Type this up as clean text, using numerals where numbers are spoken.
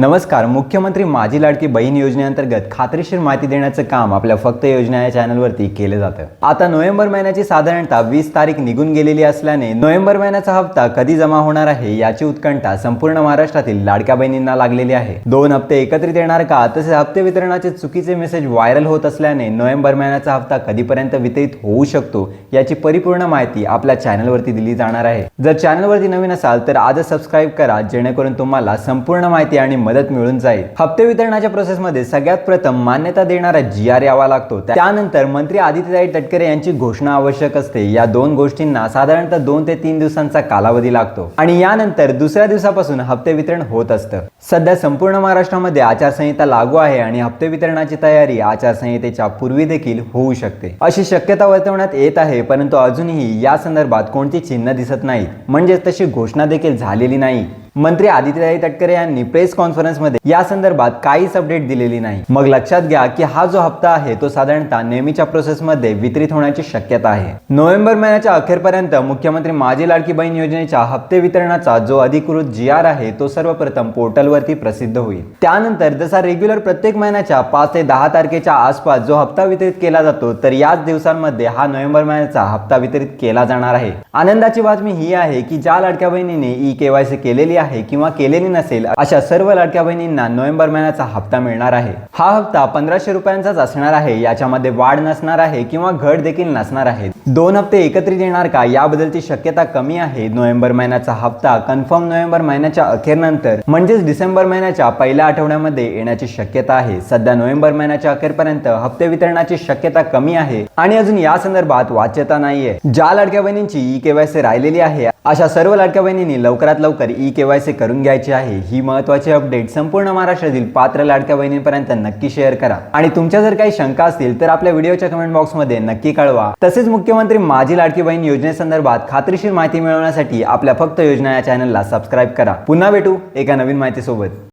नमस्कार. मुख्यमंत्री माझी लाडकी बहीण योजनेअंतर्गत खात्रीशीर माहिती देण्याचं काम आपल्या फक्त योजना या चॅनलवरती केलं जातं. आता नोव्हेंबर महिन्याची साधारणतः 20 तारीख निघून गेलेली असल्याने नोव्हेंबर महिन्याचा हप्ता कधी जमा होणार आहे याची उत्कंठा संपूर्ण महाराष्ट्रातील लाडक्या बहिणींना लागलेली आहे. 2 हप्ते एकत्रित येणार का, तसेच हप्ते वितरणाचे चुकीचे मेसेज व्हायरल होत असल्याने नोव्हेंबर महिन्याचा हप्ता कधीपर्यंत वितरित होऊ शकतो याची परिपूर्ण माहिती आपल्या चॅनलवरती दिली जाणार आहे. जर चॅनलवरती नवीन असाल तर आजच सबस्क्राईब करा, जेणेकरून तुम्हाला संपूर्ण माहिती आणि मदत मिळून जाईल. हप्ते वितरणाच्या प्रोसेसमध्ये सगळ्यात प्रथम मान्यता देणारा GR यावा लागतो. त्यानंतर मंत्री आदित्यताई तटकरे यांची घोषणा आवश्यक असते. या 2 गोष्टींना साधारणतः 2 ते 3 दिवसांचा कालावधी लागतो आणि यानंतर दुसऱ्या दिवसापासून हप्ते वितरण होत असतं. सध्या संपूर्ण महाराष्ट्रामध्ये आचारसंहिता लागू आहे आणि हप्ते वितरणाची तयारी आचारसंहितेच्या पूर्वी देखील होऊ शकते अशी शक्यता वर्तवण्यात येत आहे. परंतु अजूनही या संदर्भात कोणती चिन्ह दिसत नाहीत, म्हणजेच तशी घोषणा देखील झालेली नाही. मंत्री आदित्यताई तटकरे यांनी प्रेस कॉन्फरन्समध्ये या संदर्भात काहीच अपडेट दिलेली नाही. मग लक्षात घ्या की हा जो हप्ता आहे तो साधारणतः नेहमीच्या प्रोसेसमध्ये वितरित होण्याची शक्यता आहे. नोव्हेंबर महिन्याच्या अखेरपर्यंत मुख्यमंत्री माझी लाडकी बहीण योजनेच्या हप्ते वितरणाचा जो अधिकृत GR आहे तो सर्वप्रथम पोर्टलवरती प्रसिद्ध होईल. त्यानंतर जसा रेग्युलर प्रत्येक महिन्याच्या 5 ते 10 तारखेच्या आसपास जो हप्ता वितरित केला जातो, तर याच दिवसांमध्ये हा नोव्हेंबर महिन्याचा हप्ता वितरित केला जाणार आहे. आनंदाची बातमी ही आहे की ज्या लाडक्या बहिणीने KYC केलेली आहे किंवा केलेली नसेल अशा सर्व लाडक्या बहिणींना नोव्हेंबर महिन्याचा हप्ता मिळणार आहे. हा हप्ता 1500 रुपयांचाच असणार आहे. याच्यामध्ये वाढ नसणार आहे किंवा घट देखील नसणार आहे. 2 हप्ते एकत्रित येणार का याबद्दलची शक्यता कमी आहे. नोव्हेंबर महिन्याचा हप्ता कन्फर्म नोव्हेंबर महिन्याच्या अखेरनंतर म्हणजेच डिसेंबर महिन्याच्या पहिल्या आठवड्यामध्ये येण्याची शक्यता आहे. सध्या नोव्हेंबर महिन्याच्या अखेरपर्यंत हप्ते वितरणाची शक्यता कमी आहे आणि अजून या संदर्भात वाच्यता नाहीये. ज्या लाडक्या बहिणींची KYC राहिलेली आहे अशा सर्व लाडक्या बहिणींनी लवकरात लवकर KYC करून घ्यायची आहे. ही महत्त्वाची अपडेट संपूर्ण महाराष्ट्रातील पात्र लाडक्या बहिणींपर्यंत नक्की शेअर करा आणि तुमच्या जर काही शंका असतील तर आपल्या व्हिडिओच्या कमेंट बॉक्समध्ये नक्की कळवा. तसेच मुख्यमंत्री माझी लाडकी बहीण योजनेसंदर्भात खात्रीशीर माहिती मिळवण्यासाठी आपल्या फक्त योजना या चॅनलला सबस्क्राईब करा. पुन्हा भेटू एका नवीन माहितीसोबत.